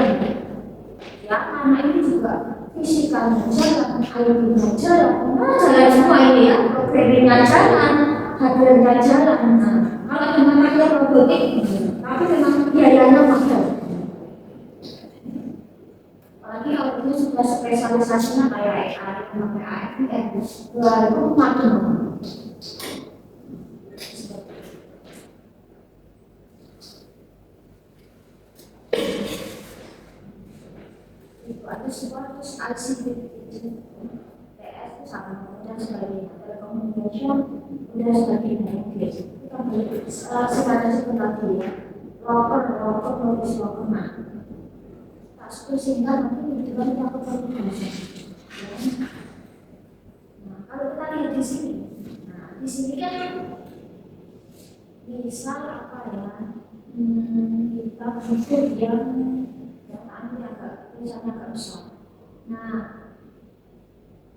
Ya karena ini juga fisikanya jalan, IoT-nya jalan, jalan semua ini ya, programming-nya jalan, hardware-nya jalan. Nah, kalau dengan pakai robotik, tapi memang biayanya mahal. Apalagi kalau itu sudah spesialisasinya kayak AI, pakai AFM, itu makin itu ada semua terus ICT, PS itu sama dan sebagainya, telekomunikasi dan sebagainya. Kita boleh sebatas sebentar dulu ya. Loker nulis loker sehingga nanti juga kita komunikasi. Nah, kalau kita lihat di sini, nah di sini kan misal apa ya? Kita butuh yang tulisannya agak besar. Nah,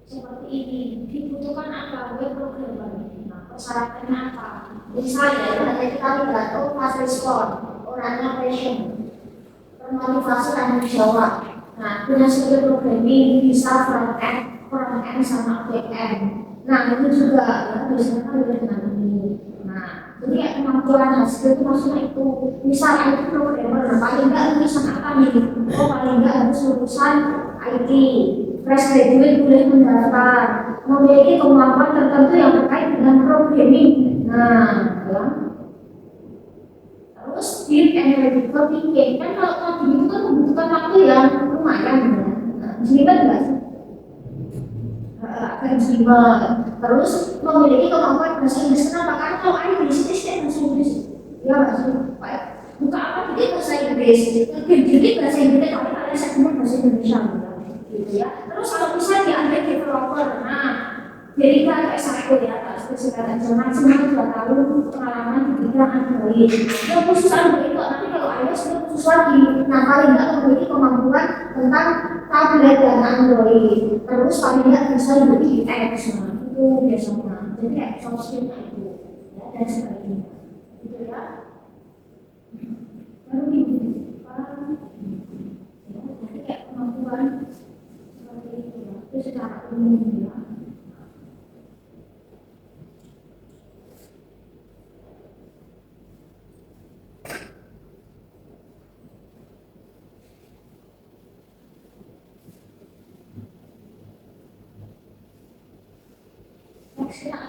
seperti ini dibutuhkan apa? Web programmer. Nah, persyaratannya apa? Misalnya, nanti kita lihat fast respon, orangnya passion, termotivasi dan menjawab. Nah, punya skill programming bisa front end sama back end. Nah, itu juga ya biasanya kan dengan ini. Nah, jadi kayak kemampuan hasil itu maksudnya itu misalnya itu programmer, paling enggak lulusan apa nih? Oh paling enggak harus lulusan IT, fresh graduate boleh mendaftar, memiliki kemampuan tertentu yang terkait dengan programming. Nah, ya. Terus deep analytical thinking kan kalau tadi itu kan membutuhkan waktu yang lumayan ya. Nah, jelimet nggak sih? Agak jelimet. Terus memiliki kemampuan bahasa Inggris. Kenapa? Karena kalau ada di sini bahasa Inggris. Ya nggak sih? Buka apa jadi bahasa Inggris? Jadi bahasa Inggris kalau kalian segmen bahasa Indonesia gitu ya. Terus kalau bisa diambil developer. Nah, jadi kita kayak satu ya, spesifikasi jangan semua 2 tahun pengalaman di bidang Android. Itu khusus Android kok. Nanti kalau iOS itu khusus lagi. Nah, paling nggak memiliki kemampuan tentang tablet dan Android. Terus paling nggak bisa lebih teks, itu biasanya. Jadi kayak soft skill itu, ya, dan sebagainya. Gitu ya. Lalu ini, ya, jadi kayak kemampuan seperti itu ya. Itu secara umum ya.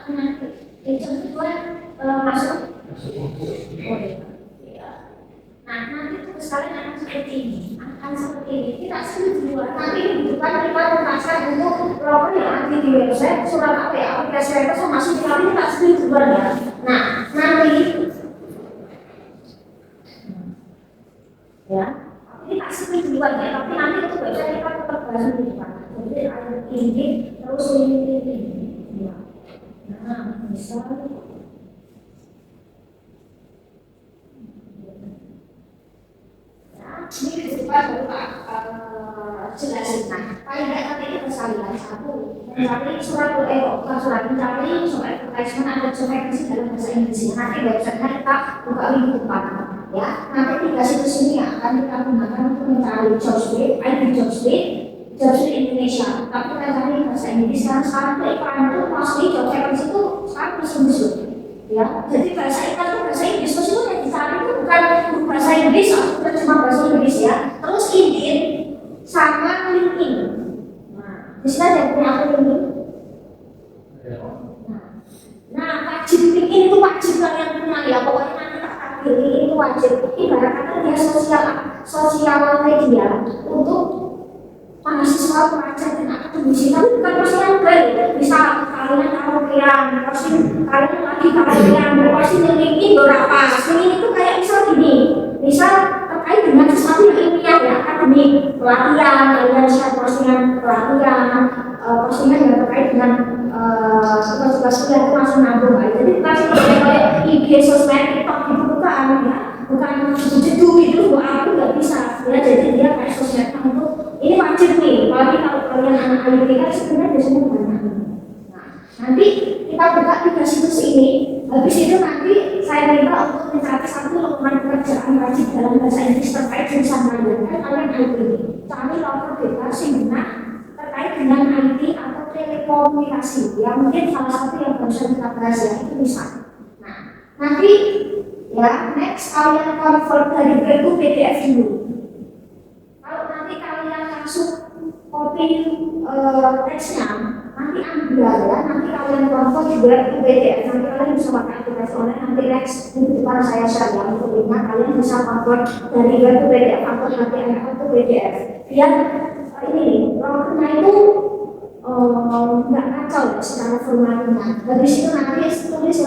Nanti itu kedua masuk. Oh, ya. Nah, nanti tuh sekalian akan seperti ini, tidak setuju. Nanti bukan kita memaksa untuk proper yang nanti di website surat apa ya, aplikasi website sama masuk tapi tidak setuju ya. Nah, nanti ya, ini tak setuju ya, tapi nanti itu website kita tetap bahas di depan. Jadi ada ini terus ini. Ya. Nah, misal ini kita jelasin. Nah, paling nggak nanti kita sekalian satu mencari surat bukan surat, mencari surat advertisement atau referensi dalam bahasa Inggris. Nanti website-nya kita buka link di depan, ya. Nanti tiga situs ini akan kita gunakan untuk mencari Jobstreet, ID Jobstreet Indonesia. Tapi kita cari bahasa Inggris sekarang itu iklan itu pasti job referensi itu sekarang musuh-musuh. Ya, jadi bahasa iklan itu bahasa Inggris itu yang dicari itu bukan bahasa Inggris, bukan cuma bahasa Inggris ya. Terus Indeed sama LinkedIn. Nah, di sini ada yang punya akun LinkedIn. Nah, wajib LinkedIn itu wajib kalian punya ya. Pokoknya nanti tak LinkedIn itu wajib. Ibarat kata dia sosial media untuk mahasiswa pelajar dan akademisi, tapi bukan pasti yang baik. Misal kalian karaokean, pasti kalian lagi karaokean, pasti LinkedIn berapa? LinkedIn itu kayak misal gini, misal terkait dengan sesuatu yang ilmiah ya, akademik, pelatihan, kalian share postingan pelatihan, postingan yang terkait dengan tugas-tugas kuliah itu langsung nabung. Jadi bukan seperti kayak IG, sosmed, TikTok gitu bukan ya, bukan jedu gitu, aku nggak bisa ya. Jadi dia kayak sosmed untuk ini wajib nih, apalagi kalau kalian anak IT kan sebenarnya biasanya banyak. Nah, nanti kita buka tiga situs ini. Habis itu nanti saya minta untuk mencari satu lowongan pekerjaan wajib dalam bahasa Inggris terkait jurusan kalian. Kan kalian IT, cari lowongan bebas benar terkait dengan IT atau telekomunikasi. Ya mungkin salah satu yang bisa kita bahas ya itu bisa. Nah, nanti ya next kalian convert dari Word ke PDF dulu. Kalau nanti kalian langsung copy teksnya, nanti ambil ya, nanti kalian convert juga ke PDF. Nanti kalian bisa pakai aplikasi online. Nanti next di depan saya share ya untuk linknya, kalian bisa convert dari Word ke PDF atau HTML ke PDF. Biar ini programnya itu nggak kacau ya secara formatnya. Dari situ nanti tulis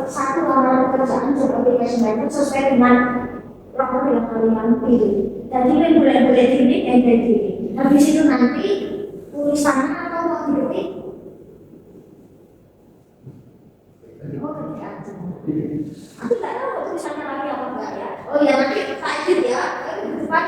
satu lamaran pekerjaan seperti resume sesuai dengan program yang kalian pilih. Jadi boleh ini NDT. Habis itu nanti tulisannya atau mau diketik? Oh ketik aja. Aku nggak tahu tulisannya lagi apa enggak ya. Oh ya nanti tak edit ya. Di depan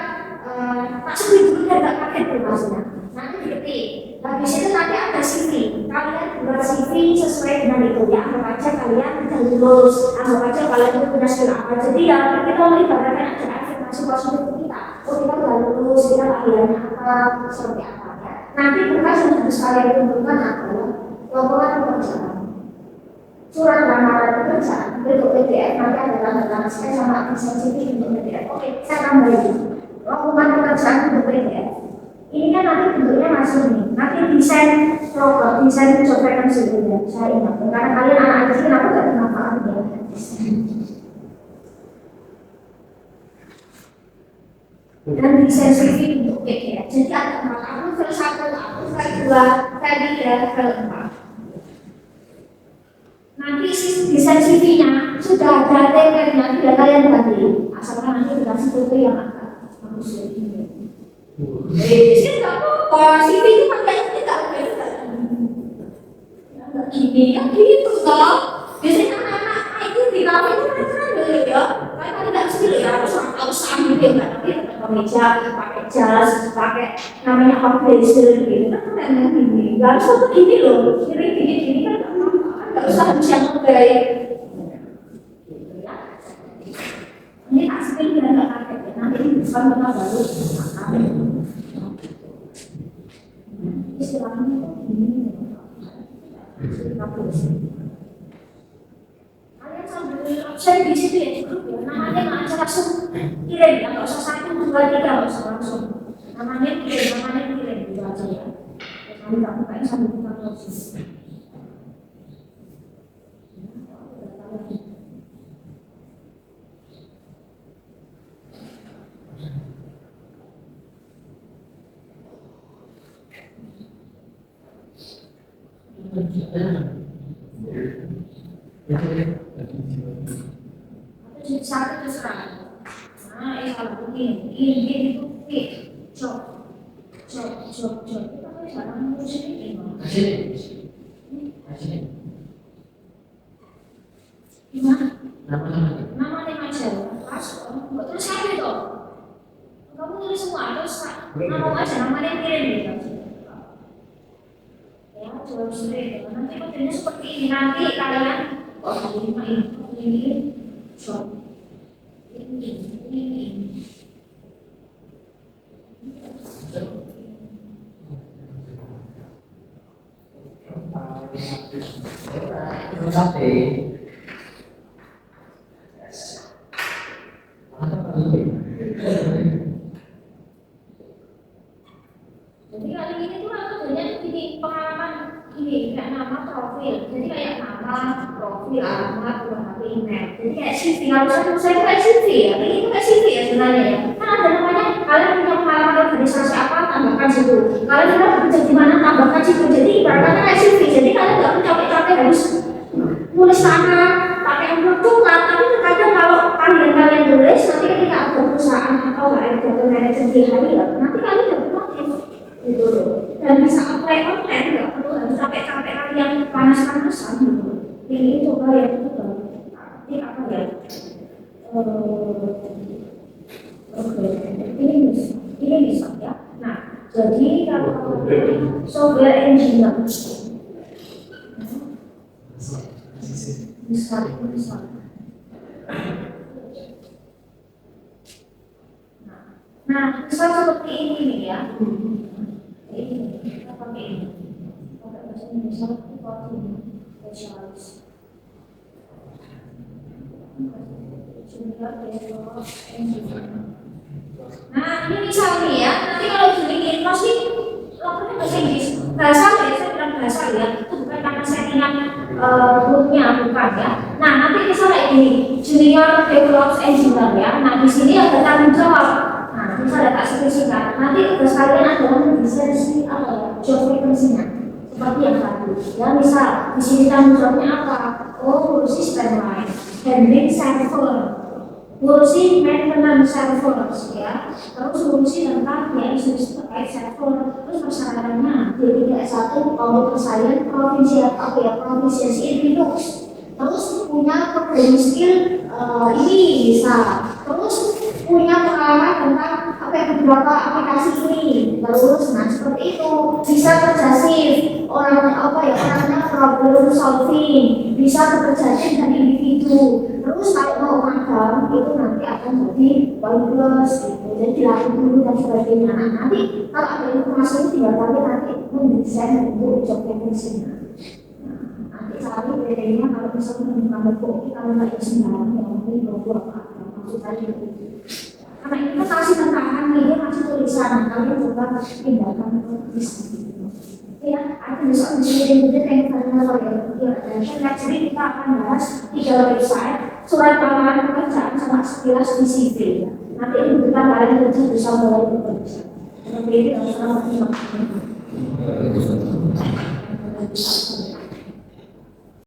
tak sebut dulu dan nggak pakai tulisannya. Nanti diketik. Habis itu nanti ada CV. Kalian buat CV sesuai dengan itu ya. Anggap aja kalian sudah lulus. Anggap aja kalian itu punya skill apa. Jadi ya kita mau ibaratkan aja afirmasi positif kita. Oh kita sudah lulus, kita latihannya apa, seperti apa ya. Nanti berkas yang harus kalian kumpulkan adalah lowongan pekerjaan, surat lamaran pekerjaan bentuk PDF. Nanti ada tanda-tanda saya sama CV bentuk PDF. Oke, saya tambahin lowongan pekerjaan bentuk PDF. Ini kan nanti bentuknya masuk nih. Nanti desain program, desain job vacancy ya. Saya ingat karena kalian anak kecil kenapa nggak bermanfaat ya. Dan desain CV untuk PDF. Jadi ada 4 akun, file 1, akun file 2, file 3, file 4. Nanti desain CV-nya sudah ada template-nya, tidak kalian ganti. Asalkan nanti dikasih foto yang agak bagus ini. Sih nggak apa-apa, CV itu makanya tidak beda. Nggak gini ya gitu toh. Biasanya anak-anak itu di kafe itu kan ya. Mereka tidak sendiri ya harus ambil dia nggak tapi tetap kemeja, pakai jas, pakai namanya blazer gitu kan yang gini. Gak harus foto gini loh, gini kan nggak usah harus yang terbaik. Ini tak sepil biar nggak kaget ya. Nanti ini bukan kita baru makan. Istilahnya itu gini. Kalian sambil absen di situ ya di grup ya. Namanya nggak aja langsung kirim ya. Nggak usah 1, 2, 3 nggak usah langsung. Namanya kirim gitu aja ya. Nanti tak bukain sambil kita closing. Jadi satu terserah. Nah, kalau ini itu cok. Kita kan jarang musik ini. Gimana? Nama aja. Pas. Terus saya itu. Kamu tulis semua terus nama aja namanya kirim gitu. Ya, coba sendiri. Nanti modelnya seperti ini. Nanti kalian ini shop ini. Terima kasih. Jadi kali ini tuh modelnya ini pengalaman ini kayak nama profil. Jadi kayak nama profil, alamat, HP, email. Jadi kayak CV. Kalau saya kayak CV ya. Ini itu kayak CV ya sebenarnya ya. Kan ada namanya kalian punya pengalaman organisasi apa tambahkan situ. Kalian sudah bekerja di mana tambahkan situ. Jadi ibaratnya kayak CV. Jadi kalian nggak perlu capek-capek harus nulis sana pakai amplop coklat. Tapi terkadang kalau kalian tulis nanti ketika ada perusahaan atau HRD atau manajer di hari ya, nanti kalian dapat motif gitu loh. Dan bisa apply online nggak perlu harus capek-capek kalian panas-panasan gitu. Ini coba ya itu nanti apa ya? Oke, ini bisa ya. Nah, jadi kalau software engineer bisa. Nah, misal seperti ini nih ya. Ini kita pakai ini. Pakai bahasa Indonesia spesialis. Nah, ini misal nih ya. Nanti kalau dibikin pasti laporannya bahasa Inggris. Bahasa ya, saya bilang bahasa ya. Itu bukan karena saya ingat grupnya bukan ya. Nah, nanti misalnya ini junior development engineer ya. Nah, di sini ada tanggung jawab. Nah, misalnya tak spesifikan. Nanti tugas kalian adalah mendesain apa ya? Job vacancy-nya. Seperti yang tadi. Ya, misal di sini tanggung jawabnya apa? Oh, ngurusi standby, handling server, ngurusi maintenance server, ya. Terus ngurusi tentang ya isu-isu terkait server. Terus persyaratannya D3S1 computer science proficiency in Linux. Terus punya programming skill ini bisa. Terus punya pengalaman tentang beberapa aplikasi ini. Terus nah seperti itu bisa kerja shift, orangnya problem solving, bisa bekerja dengan individu. Terus kalau mau magang itu nanti akan jadi Y+ gitu. Jadi dilatih dulu dan sebagainya. Nah, nanti kalau ada informasi itu tinggal kalian nanti mendesain untuk job vacancy-nya. Nanti cari bedanya kalau misalnya menggunakan buku kalau nggak ada sembarang yang mungkin logo apa maksud tadi itu. Karena ini kan masih tentang ini masih tulisan kalian coba pindahkan ke sini. Ya, ada besok di yang final ya. Next week kita akan bahas 3 website, surat lamaran pekerjaan sama sekilas di CV. Ya. Nanti ini kita kalian kerja bisa mulai bekerja. Seperti ini, assalamualaikum warahmatullahi wabarakatuh.